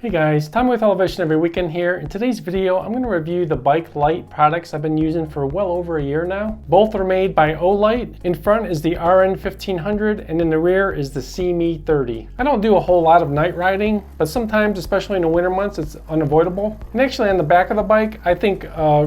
Hey guys, Tom with Elevation every weekend here. In today's video, I'm going to review the bike light products I've been using for well over a year now. Both are made by OLIGHT. In front is the RN1500 and in the rear is the SeeMee 30. I don't do a whole lot of night riding, but sometimes, especially in the winter months, it's unavoidable. And actually on the back of the bike, I think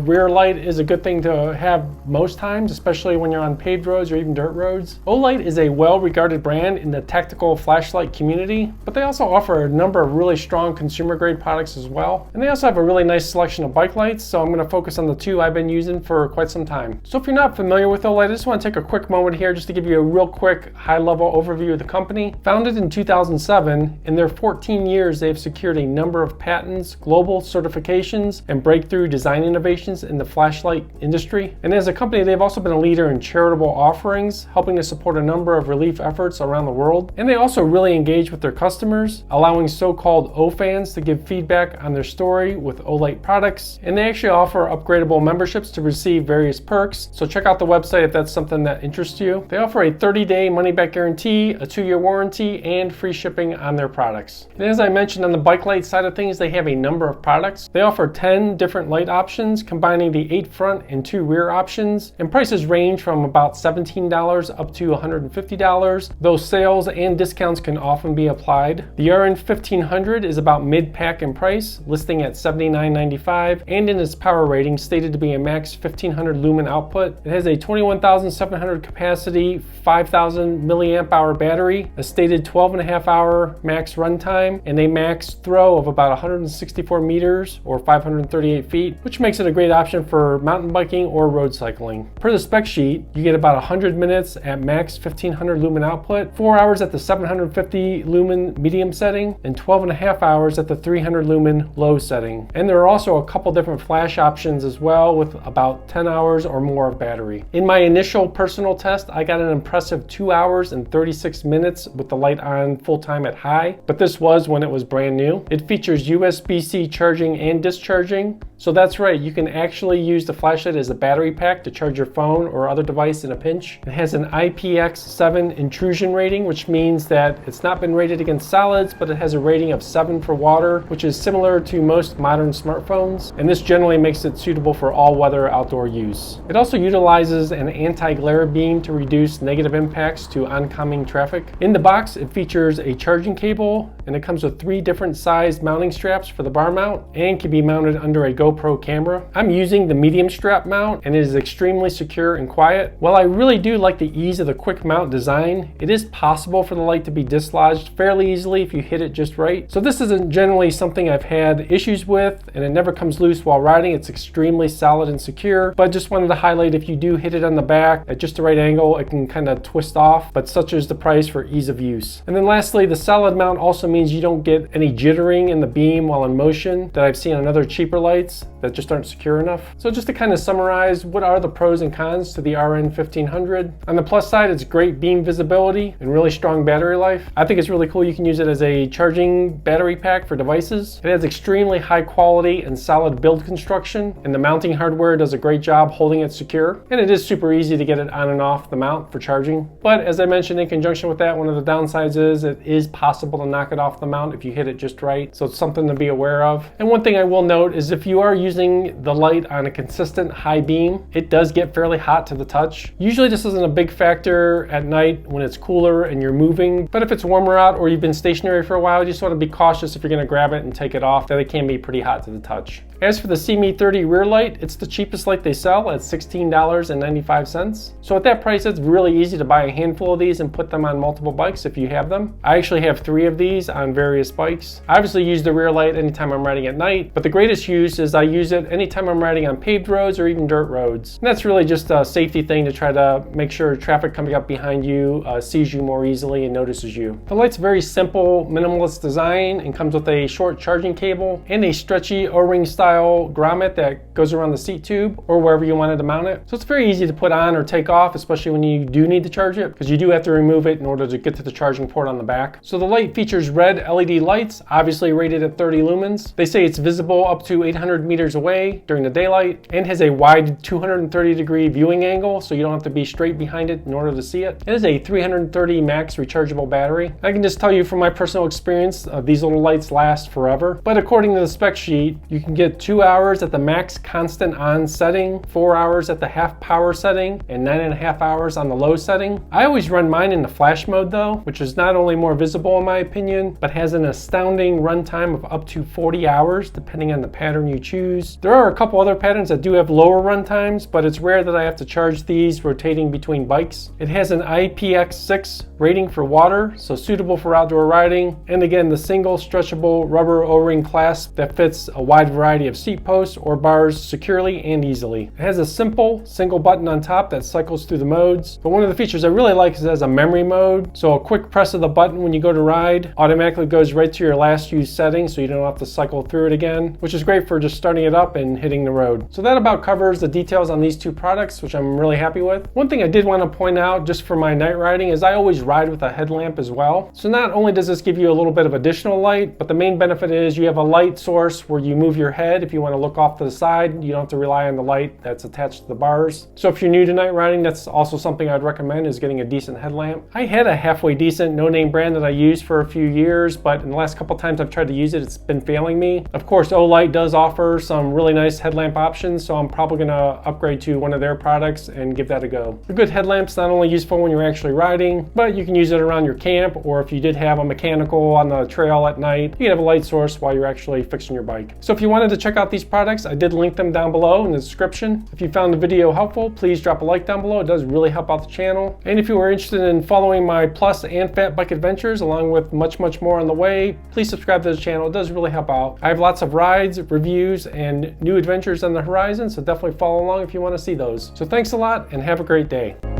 rear light is a good thing to have most times, especially when you're on paved roads or even dirt roads. OLIGHT is a well-regarded brand in the tactical flashlight community, but they also offer a number of really strong consumer grade products as well. And they also have a really nice selection of bike lights, so I'm going to focus on the two I've been using for quite some time. So if you're not familiar with OLIGHT, I just want to take a quick moment here just to give you a real quick high-level overview of the company. Founded in 2007, in their 14 years they've secured a number of patents, global certifications, and breakthrough design innovations in the flashlight industry. And as a company, they've also been a leader in charitable offerings, helping to support a number of relief efforts around the world. And they also really engage with their customers, allowing so-called O-fans to give feedback on their story with OLIGHT products. And they actually offer upgradable memberships to receive various perks. So check out the website if that's something that interests you. They offer a 30-day money-back guarantee, a 2-year warranty, and free shipping on their products. And as I mentioned, on the bike light side of things, they have a number of products. They offer 10 different light options, combining the 8 front and 2 rear options. And prices range from about $17 up to $150. Those sales and discounts can often be applied. The RN1500 is about mid-pack in price, listing at $79.95, and in its power rating stated to be a max 1500 lumen output. It has a 21,700 capacity, 5,000 milliamp hour battery, a stated 12.5 hour max runtime, and a max throw of about 164 meters or 538 feet, which makes it a great option for mountain biking or road cycling. Per the spec sheet, you get about 100 minutes at max 1500 lumen output, 4 hours at the 750 lumen medium setting, and 12.5 hours at the 300 lumen low setting. And there are also a couple different flash options as well, with about 10 hours or more of battery. In my initial personal test, I got an impressive 2 hours and 36 minutes with the light on full time at high, but this was when it was brand new. It features USB-C charging and discharging. So that's right, you can actually use the flashlight as a battery pack to charge your phone or other device in a pinch. It has an IPX7 intrusion rating, which means that it's not been rated against solids, but it has a rating of 7 for water, which is similar to most modern smartphones. And this generally makes it suitable for all weather outdoor use. It also utilizes an anti-glare beam to reduce negative impacts to oncoming traffic. In the box, it features a charging cable, and it comes with 3 different sized mounting straps for the bar mount and can be mounted under a GoPro camera. I'm using the medium strap mount, and it is extremely secure and quiet. While I really do like the ease of the quick mount design, it is possible for the light to be dislodged fairly easily if you hit it just right. So this isn't generally something I've had issues with, and it never comes loose while riding. It's extremely solid and secure, but just wanted to highlight, if you do hit it on the back at just the right angle, it can kind of twist off, but such is the price for ease of use. And then lastly, the solid mount also means you don't get any jittering in the beam while in motion that I've seen on other cheaper lights that just aren't secure enough. So just to kind of summarize, what are the pros and cons to the RN1500? On the plus side, it's great beam visibility and really strong battery life. I think it's really cool. You can use it as a charging battery pack for devices. It has extremely high quality and solid build construction, and the mounting hardware does a great job holding it secure. And it is super easy to get it on and off the mount for charging. But as I mentioned, in conjunction with that, one of the downsides is it is possible to knock it off the mount if you hit it just right. So it's something to be aware of. And one thing I will note is if you are using the light on a consistent high beam, it does get fairly hot to the touch. Usually this isn't a big factor at night when it's cooler and you're moving, but if it's warmer out or you've been stationary for a while, you just want to be cautious if you're going to grab it and take it off, that it can be pretty hot to the touch. As for the SeeMee 30 rear light, it's the cheapest light they sell at $16.95. So at that price, it's really easy to buy a handful of these and put them on multiple bikes if you have them. I actually have 3 of these on various bikes. I obviously use the rear light anytime I'm riding at night, but the greatest use is I use it anytime I'm riding on paved roads or even dirt roads. And that's really just a safety thing to try to make sure traffic coming up behind you sees you more easily and notices you. The light's very simple, minimalist design, and comes with a short charging cable and a stretchy O-ring style style grommet that goes around the seat tube or wherever you wanted to mount it. So it's very easy to put on or take off, especially when you do need to charge it, because you do have to remove it in order to get to the charging port on the back. So the light features red LED lights, obviously rated at 30 lumens. They say it's visible up to 800 meters away during the daylight and has a wide 230-degree viewing angle, so you don't have to be straight behind it in order to see it. It is a 330 max rechargeable battery. I can just tell you from my personal experience, these little lights last forever. But according to the spec sheet, you can get 2 hours at the max constant on setting, 4 hours at the half power setting, and 9.5 hours on the low setting. I always run mine in the flash mode though, which is not only more visible in my opinion, but has an astounding runtime of up to 40 hours depending on the pattern you choose. There are a couple other patterns that do have lower run times, but it's rare that I have to charge these rotating between bikes. It has an IPX6 rating for water, so suitable for outdoor riding, and again the single stretchable rubber O-ring clasp that fits a wide variety of seat posts or bars securely and easily. It has a simple single button on top that cycles through the modes, but one of the features I really like is it has a memory mode, so a quick press of the button when you go to ride automatically goes right to your last used setting, so you don't have to cycle through it again, which is great for just starting it up and hitting the road. So that about covers the details on these two products, which I'm really happy with. One thing I did want to point out just for my night riding is I always ride with a headlamp as well. So not only does this give you a little bit of additional light, but the main benefit is you have a light source where you move your head if you want to look off to the side. You don't have to rely on the light that's attached to the bars. So if you're new to night riding, that's also something I'd recommend, is getting a decent headlamp. I had a halfway decent no-name brand that I used for a few years, but in the last couple times I've tried to use it, it's been failing me. Of course, OLIGHT does offer some really nice headlamp options, so I'm probably going to upgrade to one of their products and give that a go. A good headlamp's not only useful when you're actually riding, but you can use it around your camp, or if you did have a mechanical on the trail at night, you can have a light source while you're actually fixing your bike. So if you wanted to check out these products, I did link them down below in the description. If you found the video helpful, please drop a like down below. It does really help out the channel. And if you are interested in following my plus and fat bike adventures, along with much more on the way, please subscribe to the channel. It does really help out. I have lots of rides, reviews, and new adventures on the horizon, so definitely follow along if you want to see those. So thanks a lot and have a great day.